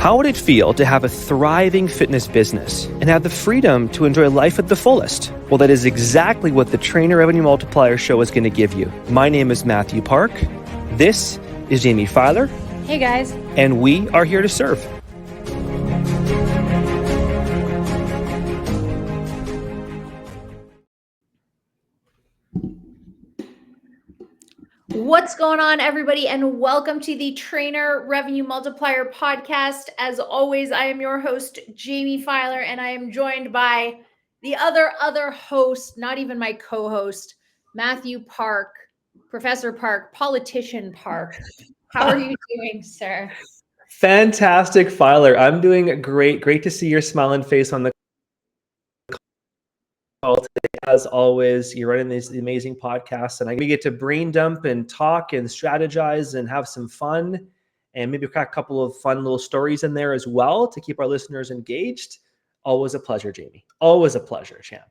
How would it feel to have a thriving fitness business and have the freedom to enjoy life at the fullest? Well, that is exactly what the Trainer Revenue Multiplier Show is going to give you. My name is Mathew Park. This is Jaime Filer. Hey guys. And we are here to serve. What's going on, everybody, and welcome to the Trainer Revenue Multiplier podcast. As always, I am your host, Jaime Filer, and I am joined by the other host, not even my co-host, Mathew Park, Professor Park, Politician Park. How are you doing, sir? Fantastic, Filer. I'm doing great. Great to see your smiling face on the call today. As always, you're running these amazing podcasts, and we get to brain dump and talk and strategize and have some fun, and maybe crack a couple of fun little stories in there as well to keep our listeners engaged. Always a pleasure, Jaime. Always a pleasure, champ.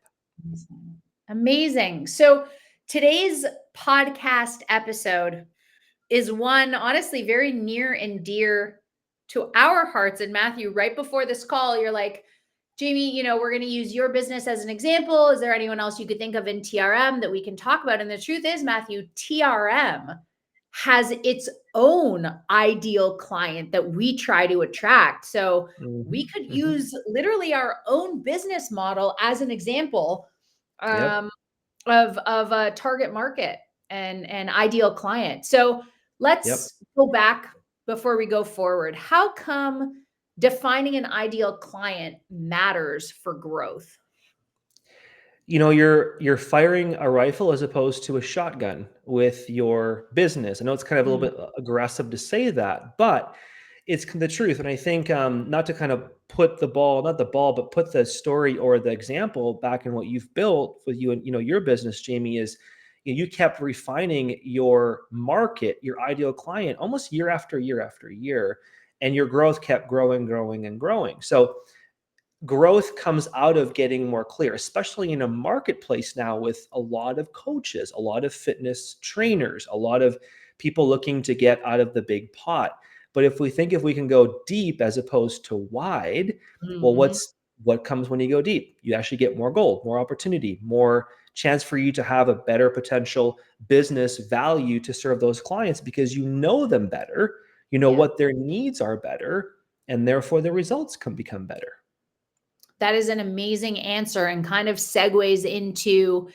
Amazing. So today's podcast episode is one, honestly, very near and dear to our hearts. And Mathew, right before this call, you're like, Jaime, we're going to use your business as an example. Is there anyone else you could think of in TRM that we can talk about? And the truth is, Mathew, TRM has its own ideal client that we try to attract. So we could use literally our own business model as an example of a target market and ideal client. So let's go back before we go forward. How come defining an ideal client matters for growth? You're firing a rifle as opposed to a shotgun with your business. I know it's kind of a little bit aggressive to say that, but it's the truth. And I think not to kind of put but put the story or the example back in what you've built with you and your business, Jaime, is you kept refining your market, your ideal client, almost year after year after year. And your growth kept growing and growing. So growth comes out of getting more clear, especially in a marketplace now with a lot of coaches, a lot of fitness trainers, a lot of people looking to get out of the big pot. But if we can go deep as opposed to wide, well, what comes when you go deep? You actually get more gold, more opportunity, more chance for you to have a better potential business value to serve those clients because you know them better. You know what their needs are better, and therefore the results can become better. That is an amazing answer and kind of segues into,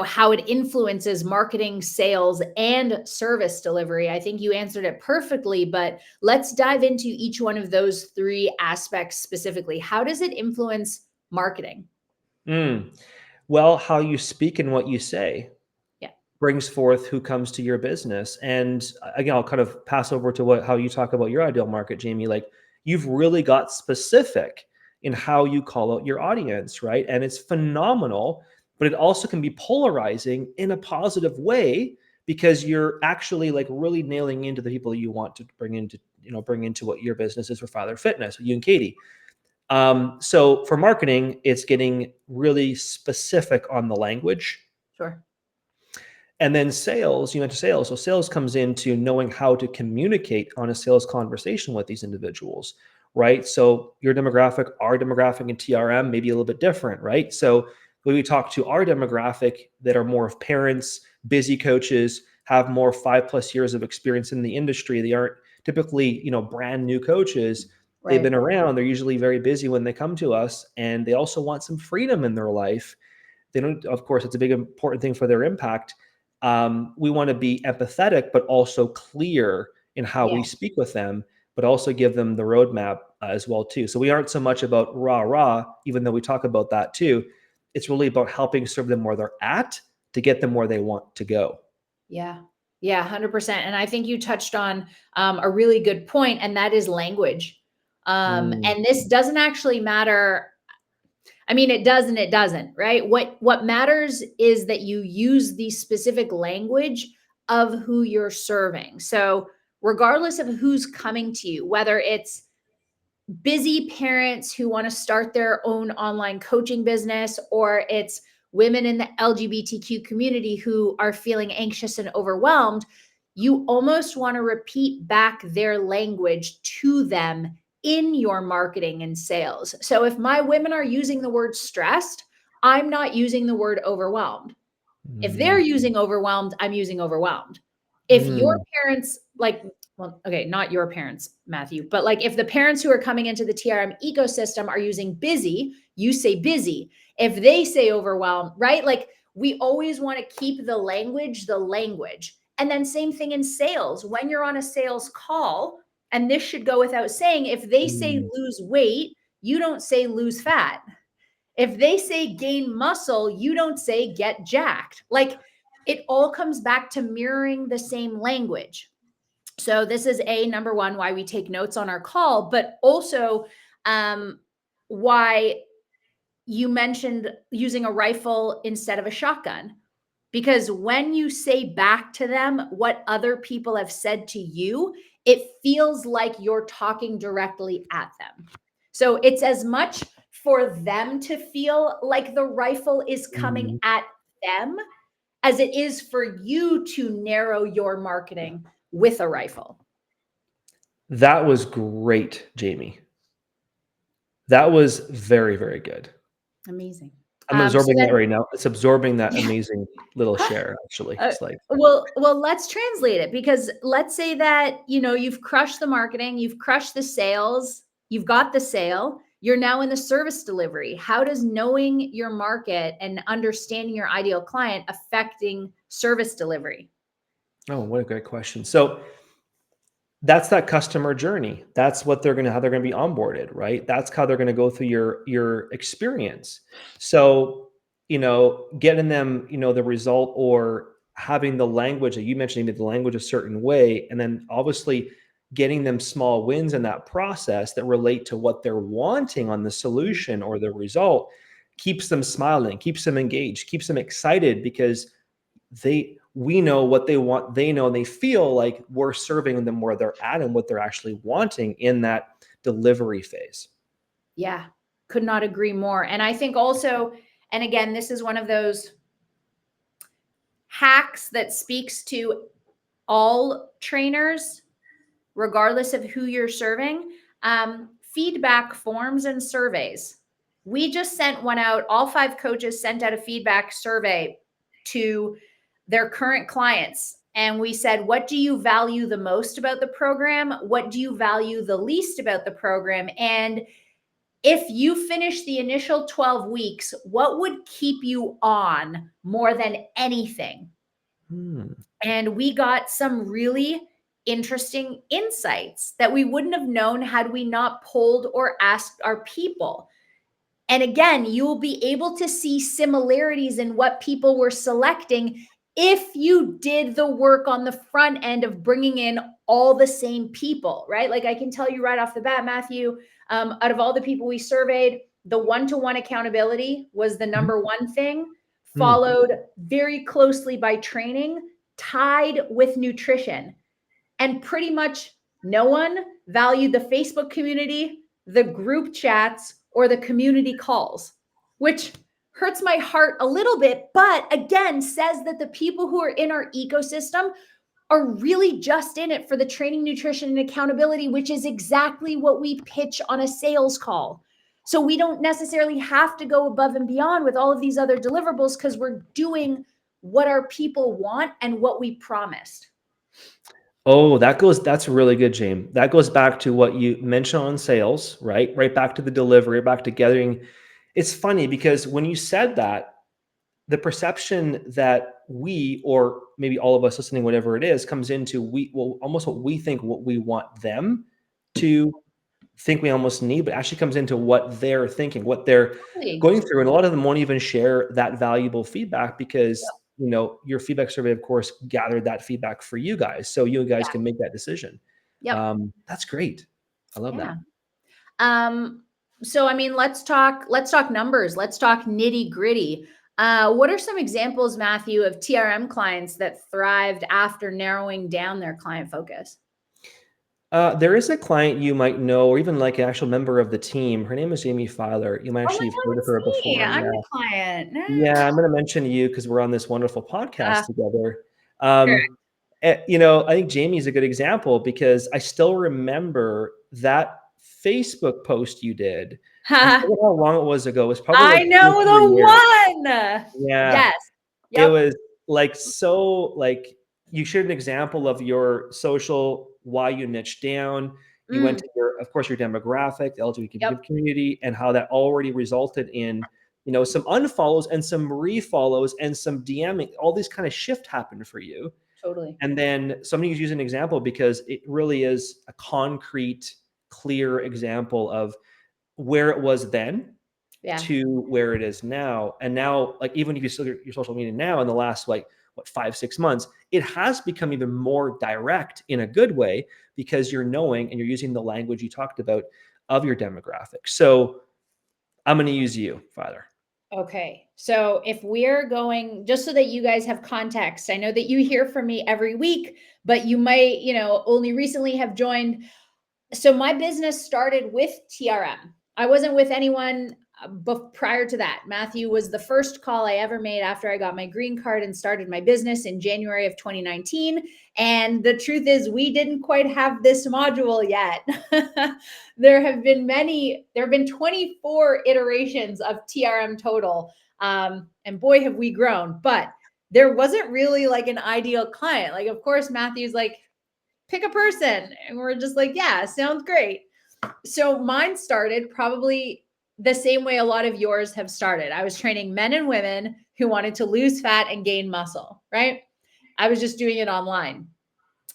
how it influences marketing, sales, and service delivery. I think you answered it perfectly, but let's dive into each one of those three aspects specifically. How does it influence marketing? Well, how you speak and what you say brings forth who comes to your business. And again, I'll kind of pass over to how you talk about your ideal market, Jaime. Like you've really got specific in how you call out your audience, right? And it's phenomenal, but it also can be polarizing in a positive way because you're actually like really nailing into the people you want to bring into what your business is for Filer Fitness, you and Katie. So for marketing, it's getting really specific on the language. Sure. And then sales, you mentioned sales. So sales comes into knowing how to communicate on a sales conversation with these individuals, right? So your demographic, our demographic in TRM may be a little bit different, right? So when we talk to our demographic that are more of parents, busy coaches, have more 5+ years of experience in the industry, they aren't typically, brand new coaches. Right. They've been around. They're usually very busy when they come to us, and they also want some freedom in their life. They don't, of course, it's a big important thing for their impact. We want to be empathetic, but also clear in how we speak with them, but also give them the roadmap as well too. So we aren't so much about rah, even though we talk about that too. It's really about helping serve them where they're at to get them where they want to go. Yeah, 100%. And I think you touched on a really good point, and that is language. And this doesn't actually matter. I mean, it does and it doesn't, right? What matters is that you use the specific language of who you're serving. So regardless of who's coming to you, whether it's busy parents who want to start their own online coaching business, or it's women in the LGBTQ community who are feeling anxious and overwhelmed, you almost want to repeat back their language to them in your marketing and sales. So if my women are using the word stressed, I'm not using the word overwhelmed. If they're using overwhelmed, I'm using overwhelmed. If your parents, like, well, okay, not your parents, Mathew, but like if the parents who are coming into the TRM ecosystem are using busy, you say busy. If they say overwhelmed, right? Like we always want to keep the language. And then same thing in sales. When you're on a sales call, and this should go without saying, if they say lose weight, you don't say lose fat. If they say gain muscle, you don't say get jacked. Like it all comes back to mirroring the same language. So this is number one, why we take notes on our call, but also why you mentioned using a rifle instead of a shotgun. Because when you say back to them what other people have said to you, it feels like you're talking directly at them. So it's as much for them to feel like the rifle is coming at them as it is for you to narrow your marketing with a rifle. That was great, Jaime. That was very, very good. Amazing. I'm absorbing that right now. It's absorbing that amazing little share, actually. It's like, well, let's translate it, because let's say that, you've crushed the marketing, you've crushed the sales, you've got the sale, you're now in the service delivery. How does knowing your market and understanding your ideal client affecting service delivery? oh, what a great question. So that's that customer journey. That's what how they're going to be onboarded, right? That's how they're going to go through your experience. So, getting them, the result, or having the language that you mentioned, the language a certain way, and then obviously getting them small wins in that process that relate to what they're wanting on the solution or the result, keeps them smiling, keeps them engaged, keeps them excited, because we know what they want. They know, and they feel like we're serving them where they're at and what they're actually wanting in that delivery phase. Yeah, could not agree more. And I think also, and again, this is one of those hacks that speaks to all trainers, regardless of who you're serving. Feedback forms and surveys. We just sent one out. All 5 coaches sent out a feedback survey to their current clients. And we said, what do you value the most about the program? What do you value the least about the program? And if you finish the initial 12 weeks, what would keep you on more than anything? And we got some really interesting insights that we wouldn't have known had we not polled or asked our people. And again, you will be able to see similarities in what people were selecting if you did the work on the front end of bringing in all the same people, right? Like I can tell you right off the bat, Mathew, out of all the people we surveyed, the one-to-one accountability was the number one thing, followed very closely by training, tied with nutrition. And pretty much no one valued the Facebook community, the group chats, or the community calls, which hurts my heart a little bit, but again, says that the people who are in our ecosystem are really just in it for the training, nutrition, and accountability, which is exactly what we pitch on a sales call. So we don't necessarily have to go above and beyond with all of these other deliverables, because we're doing what our people want and what we promised. Oh, that's really good, James. That goes back to what you mentioned on sales, right? Right back to the delivery, back to gathering. It's funny because when you said that, the perception that we, or maybe all of us listening, whatever it is, comes into almost what we think, what we want them to think we almost need, but actually comes into what they're thinking, what they're going through. And a lot of them won't even share that valuable feedback because, your feedback survey, of course, gathered that feedback for you guys. So you guys can make that decision. That's great. I love that. So, I mean, let's talk numbers. Let's talk nitty gritty. What are some examples, Mathew, of TRM clients that thrived after narrowing down their client focus? There is a client you might know, or even like an actual member of the team. Her name is Jaime Filer. You might actually have heard of her before. I'm the client. Yeah, I'm going to mention you because we're on this wonderful podcast together. I think Jamie is a good example because I still remember that Facebook post you did. I forget how long it was ago. It was probably I like 2 or know 3 the years. one. Yeah. Yes. It Yep. was like so like you shared an example of your social, why you niched down. You went Mm, to your, of course, your demographic, the yep. LGBTQ community, and how that already resulted in, some unfollows and some refollows and some DMing. All these kind of shift happened for you. Totally. And then somebody use an example because it really is a concrete, clear example of where it was then Yeah. to where it is now. And now, like, even if you still your social media now in the last, like, what, 5, 6 months, it has become even more direct in a good way because you're knowing and you're using the language you talked about of your demographic. So I'm going to use you, Filer. Okay. So if we're going, just so that you guys have context, I know that you hear from me every week, but you might, only recently have joined. So my business started with TRM. I wasn't with anyone prior to that. Mathew was the first call I ever made after I got my green card and started my business in January of 2019. And the truth is, we didn't quite have this module yet. There have been 24 iterations of TRM total. And boy, have we grown. But there wasn't really like an ideal client. Like, of course, Mathew's like, pick a person. And we're just like, yeah, sounds great. So mine started probably the same way a lot of yours have started. I was training men and women who wanted to lose fat and gain muscle, right? I was just doing it online.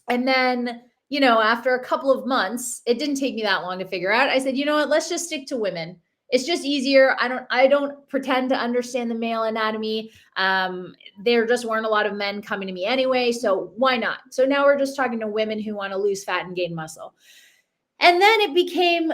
And then, after a couple of months, it didn't take me that long to figure out. I said, you know what, let's just stick to women. It's just easier. I don't pretend to understand the male anatomy. There just weren't a lot of men coming to me anyway. So why not? So now we're just talking to women who want to lose fat and gain muscle. And then it became,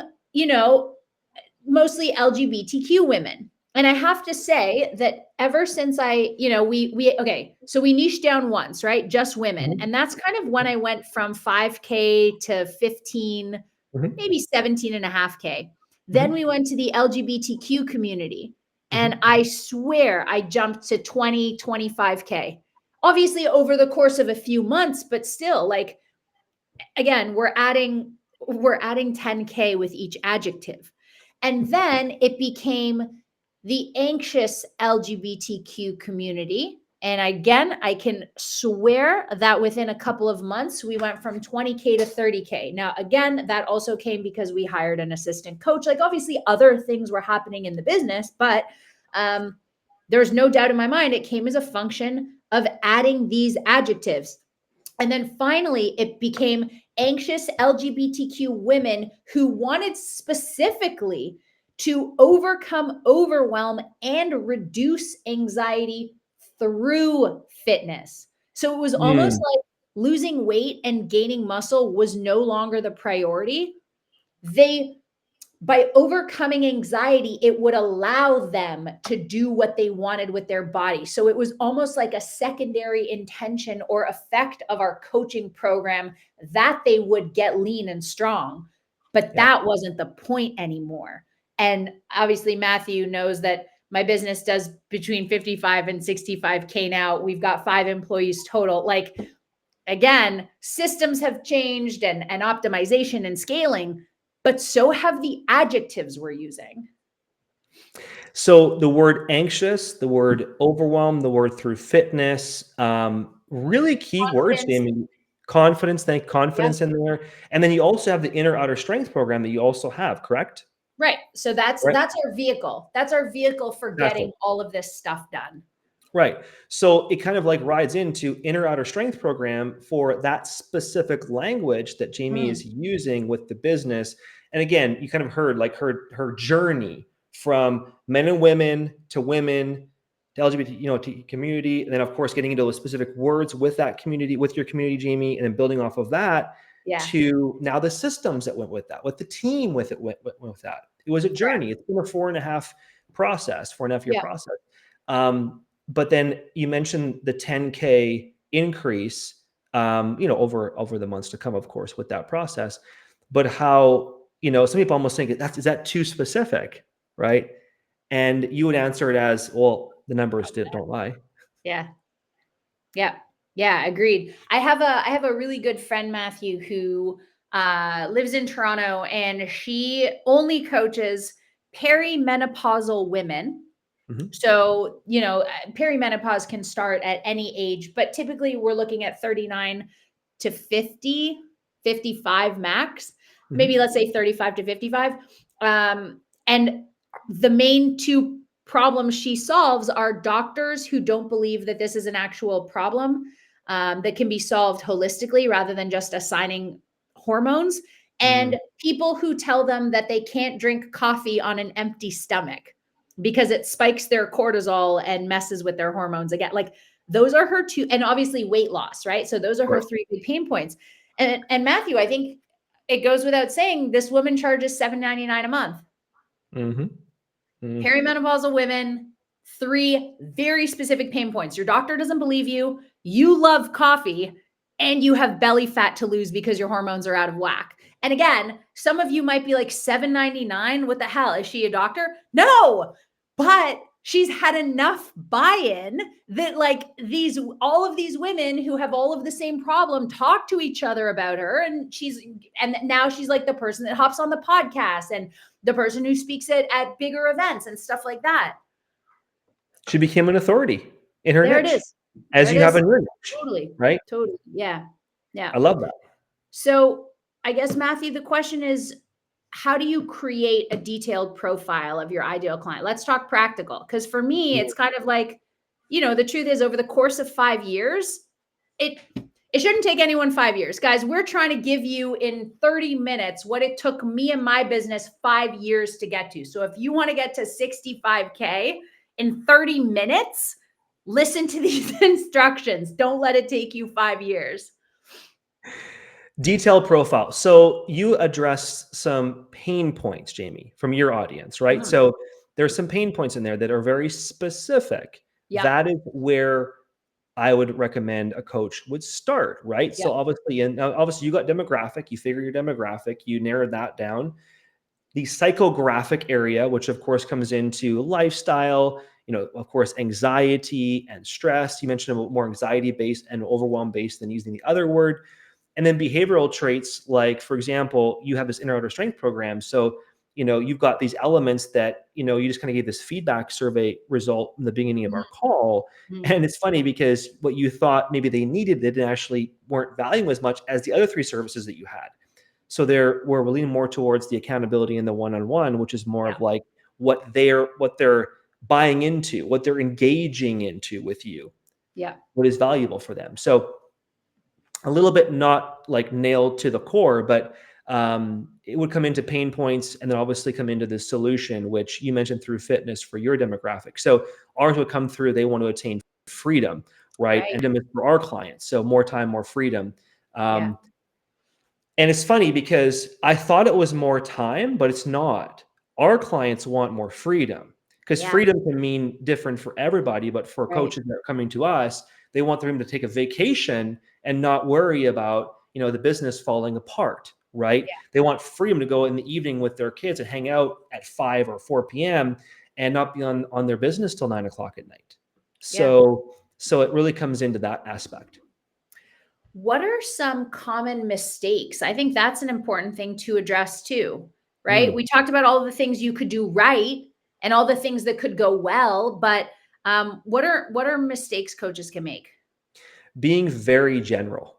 mostly LGBTQ women. And I have to say that ever since so we niched down once, right? Just women. Mhm. And that's kind of when I went from 5K to 15, Mhm. maybe 17 and a half K. Then Mhm. we went to the LGBTQ community. And Mhm. I swear I jumped to 20, 25K. Obviously over the course of a few months, but still, like, again, we're adding 10K with each adjective. And then it became the anxious LGBTQ community. And again, I can swear that within a couple of months, we went from 20K to 30K. Now, again, that also came because we hired an assistant coach. Like, obviously, other things were happening in the business, but there's no doubt in my mind it came as a function of adding these adjectives. And then finally, it became anxious LGBTQ women who wanted specifically to overcome overwhelm and reduce anxiety through fitness. So it was almost Mm. like losing weight and gaining muscle was no longer the priority. They By overcoming anxiety, it would allow them to do what they wanted with their body. So it was almost like a secondary intention or effect of our coaching program that they would get lean and strong. But Yeah. that wasn't the point anymore. And obviously, Mathew knows that my business does between 55 and 65K now. We've got 5 employees total. Like, again, systems have changed and optimization and scaling, but so have the adjectives we're using. So the word anxious, the word overwhelm, the word through fitness, really key words, Confidence. Jamie. Confidence, think Yep. confidence in there. And then you also have the inner outer strength program that you also have, correct? Right. So that's Right. that's our vehicle. That's our vehicle for Exactly. getting all of this stuff done. Right. So it kind of like rides into inner outer strength program for that specific language that Jamie Mm, is using with the business. And again, you kind of heard like her journey from men and women to LGBT, to community, and then of course getting into those specific words with that community, with your community, Jamie, and then building off of that yeah. to now the systems that went with that, with the team with it, went with that. It was a Correct. journey. It's been a 4.5 year Yep. process. But then you mentioned the 10K increase, over the months to come, of course, with that process. But how, some people almost think is that too specific, right? And you would answer it as, well, the numbers don't lie. Yeah. Yeah. Yeah. Agreed. I have a really good friend, Mathew, who lives in Toronto, and she only coaches perimenopausal women. So, perimenopause can start at any age, but typically we're looking at 39 to 50, 55 max, maybe let's say 35 to 55. And the main two problems she solves are doctors who don't believe that this is an actual problem that can be solved holistically rather than just assigning hormones, and people who tell them that they can't drink coffee on an empty stomach because it spikes their cortisol and messes with their hormones again. Like, those are her two, and obviously weight loss, right? So those are her three big pain points. And Mathew, I think it goes without saying, this woman charges $7.99 a month. Perimenopausal women, 3 very specific pain points. Your doctor doesn't believe you, you love coffee, and you have belly fat to lose because your hormones are out of whack. And again, some of you might be like, $7.99, what the hell? Is she a doctor? No, but she's had enough buy-in that like all of these women who have all of the same problem talk to each other about her. And now she's like the person that hops on the podcast and the person who speaks at bigger events and stuff like that. She became an authority in her niche. There it is. As you have in your niche. Totally. Right? Totally. Yeah. Yeah. I love that. So I guess, Mathew, the question is, how do you create a detailed profile of your ideal client? Let's talk practical. Because for me, it's kind of like, the truth is, over the course of 5 years, it shouldn't take anyone 5 years. Guys, we're trying to give you in 30 minutes what it took me and my business 5 years to get to. So if you want to get to 65K in 30 minutes, listen to these instructions. Don't let it take you 5 years. Detailed profile. So you addressed some pain points, Jaime, from your audience, right? So there's some pain points in there that are very specific. Yep. That is where I would recommend a coach would start, right? Yep. So obviously you got demographic, you figure your demographic, you narrowed that down. The psychographic area, which of course comes into lifestyle, of course, anxiety and stress. You mentioned about more anxiety-based and overwhelm-based than using the other word. And then behavioral traits, like, for example, you have this inner outer strength program. So, you've got these elements that, you just kind of gave this feedback survey result in the beginning of our call. And it's funny because what you thought maybe they needed, they actually weren't valuing as much as the other 3 services that you had. So we're leaning more towards the accountability and the one-on-one, which is more of like what they're buying into, what they're engaging into with you. Yeah. What is valuable for them. So a little bit not like nailed to the core, but it would come into pain points and then obviously come into the solution, which you mentioned through fitness for your demographic. So ours would come through, they want to attain freedom, right? And for our clients. So more time, more freedom. And it's funny because I thought it was more time, but it's not. Our clients want more freedom because freedom can mean different for everybody. But for coaches that are coming to us, they want them to take a vacation and not worry about, the business falling apart, right? Yeah. They want freedom to go in the evening with their kids and hang out at 5 or 4 p.m. and not be on their business till 9 o'clock at night. So it really comes into that aspect. What are some common mistakes? I think that's an important thing to address too, right? We talked about all the things you could do right and all the things that could go well, but what are mistakes coaches can make? Being very general.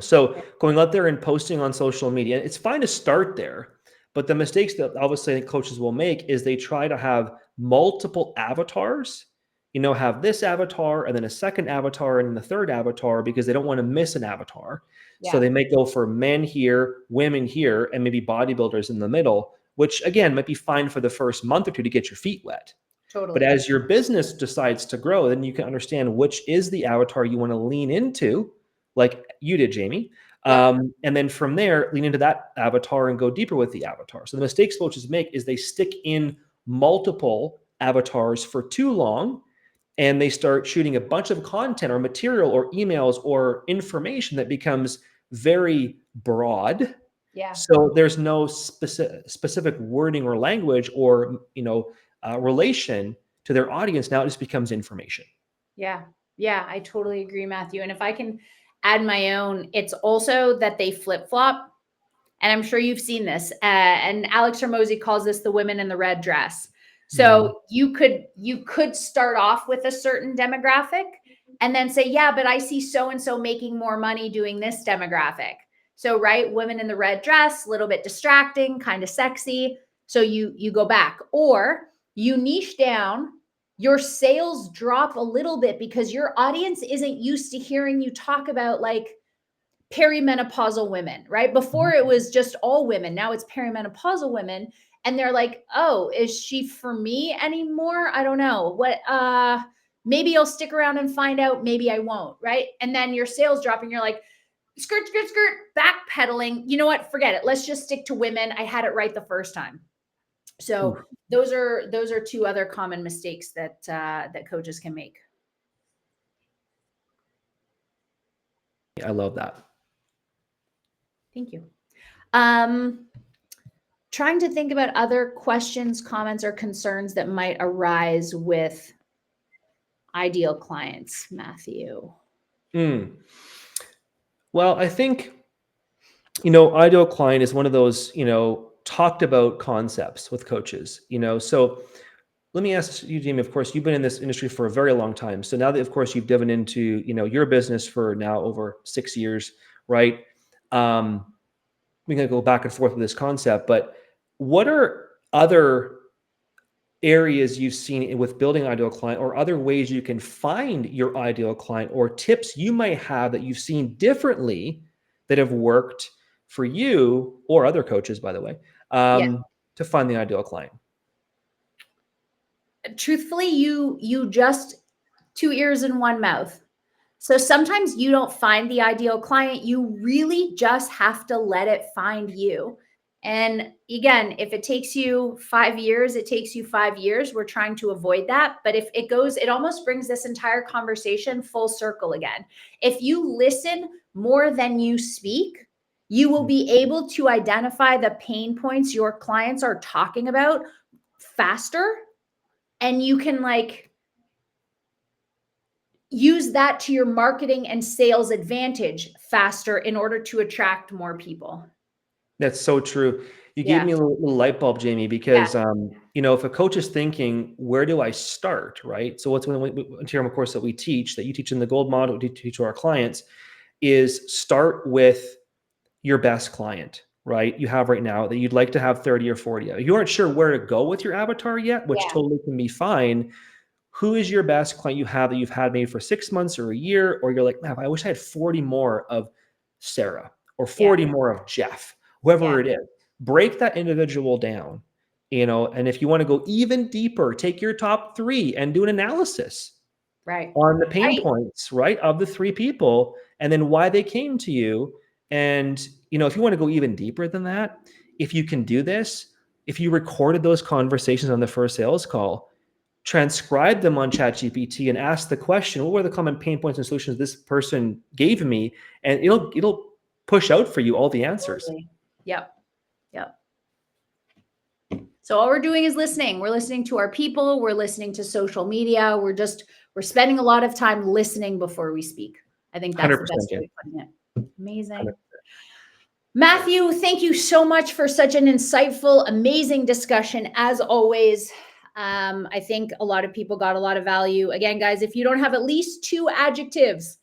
So going out there and posting on social media, it's fine to start there, but the mistakes that obviously I think coaches will make is they try to have multiple avatars, have this avatar and then a second avatar and then the third avatar because they don't want to miss an avatar. Yeah. So they may go for men here, women here, and maybe bodybuilders in the middle, which again might be fine for the first month or 2 to get your feet wet. Totally. But as your business decides to grow, then you can understand which is the avatar you want to lean into, like you did, Jaime. And then from there, lean into that avatar and go deeper with the avatar. So the mistakes coaches make is they stick in multiple avatars for too long, and they start shooting a bunch of content or material or emails or information that becomes very broad. Yeah. So there's no specific wording or language or, relation to their audience. Now it just becomes information. Yeah. Yeah. I totally agree, Mathew. And if I can add my own, it's also that they flip-flop. And I'm sure you've seen this. And Alex Hormozy calls this the women in the red dress. So you could start off with a certain demographic and then say, yeah, but I see so-and-so making more money doing this demographic. So, right, women in the red dress, a little bit distracting, kind of sexy. So you go back, or you niche down, your sales drop a little bit because your audience isn't used to hearing you talk about like perimenopausal women, right? Before it was just all women. Now it's perimenopausal women. And they're like, oh, is she for me anymore? I don't know. Maybe I'll stick around and find out. Maybe I won't, right? And then your sales drop and you're like, skirt, skirt, skirt, backpedaling. You know what? Forget it. Let's just stick to women. I had it right the first time. So those are two other common mistakes that that coaches can make. I love that. Thank you. Trying to think about other questions, comments, or concerns that might arise with ideal clients, Matthew. Well, I think, ideal client is one of those, talked about concepts with coaches, so let me ask you, Jaime, of course, you've been in this industry for a very long time. So now that, of course, you've driven into, your business for now over 6 years, right? We can go back and forth with this concept, but what are other areas you've seen with building ideal client, or other ways you can find your ideal client, or tips you might have that you've seen differently that have worked for you or other coaches, by the way, to find the ideal client? Truthfully, you just 2 ears and 1 mouth. So sometimes you don't find the ideal client. You really just have to let it find you. And again, if it takes you 5 years, it takes you 5 years. We're trying to avoid that. But if it goes, it almost brings this entire conversation full circle again. If you listen more than you speak, you will be able to identify the pain points your clients are talking about faster. And you can use that to your marketing and sales advantage faster in order to attract more people. That's so true. You gave me a little light bulb, Jaime, because if a coach is thinking, where do I start, right? So what's one term, of course, that we teach, that you teach in the gold model, we teach to our clients, is start with your best client, right? You have right now that you'd like to have 30 or 40. You aren't sure where to go with your avatar yet, which totally can be fine. Who is your best client you have that you've had maybe for 6 months or a year, or you're like, man, I wish I had 40 more of Sarah or 40 more of Jeff, whoever it is. Break that individual down, and if you want to go even deeper, take your top 3 and do an analysis on the pain points, right, of the 3 people, and then why they came to you. And, if you want to go even deeper than that, if you can do this, if you recorded those conversations on the first sales call, transcribe them on ChatGPT and ask the question, what were the common pain points and solutions this person gave me? And it'll push out for you all the answers. Yep. So all we're doing is listening. We're listening to our people. We're listening to social media. We're spending a lot of time listening before we speak. I think that's the best way of putting it. Amazing. 100%. Matthew, thank you so much for such an insightful, amazing discussion. As always, I think a lot of people got a lot of value. Again, guys, if you don't have at least 2 adjectives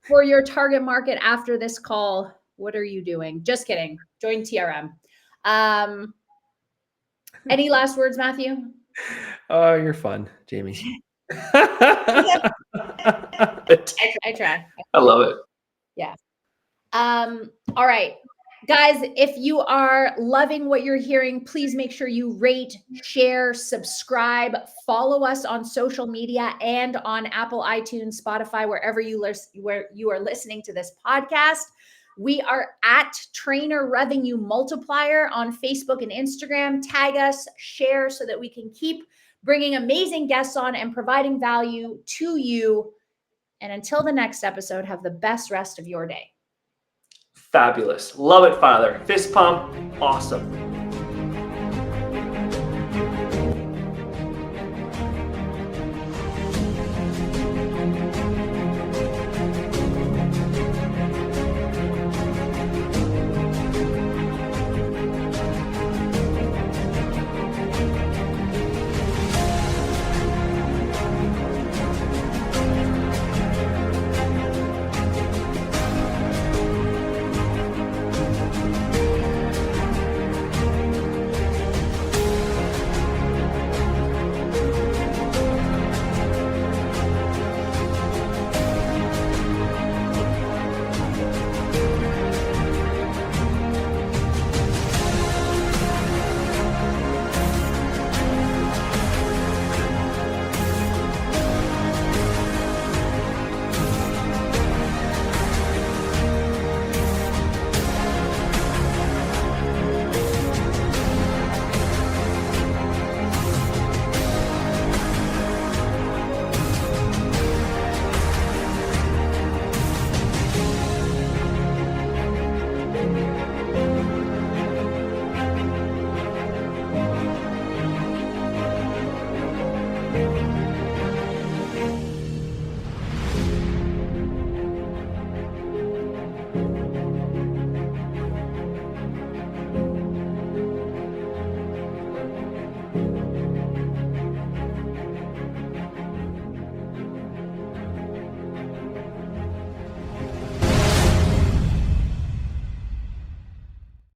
for your target market after this call, what are you doing? Just kidding. Join TRM. Any last words, Matthew? Oh, you're fun, Jaime. I try. I love it. Yeah. All right. Guys, if you are loving what you're hearing, please make sure you rate, share, subscribe, follow us on social media and on Apple, iTunes, Spotify, wherever you are listening to this podcast. We are at Trainer Revenue Multiplier on Facebook and Instagram. Tag us, share, so that we can keep bringing amazing guests on and providing value to you. And until the next episode, have the best rest of your day. Fabulous. Love it, Filer. Fist pump. Awesome.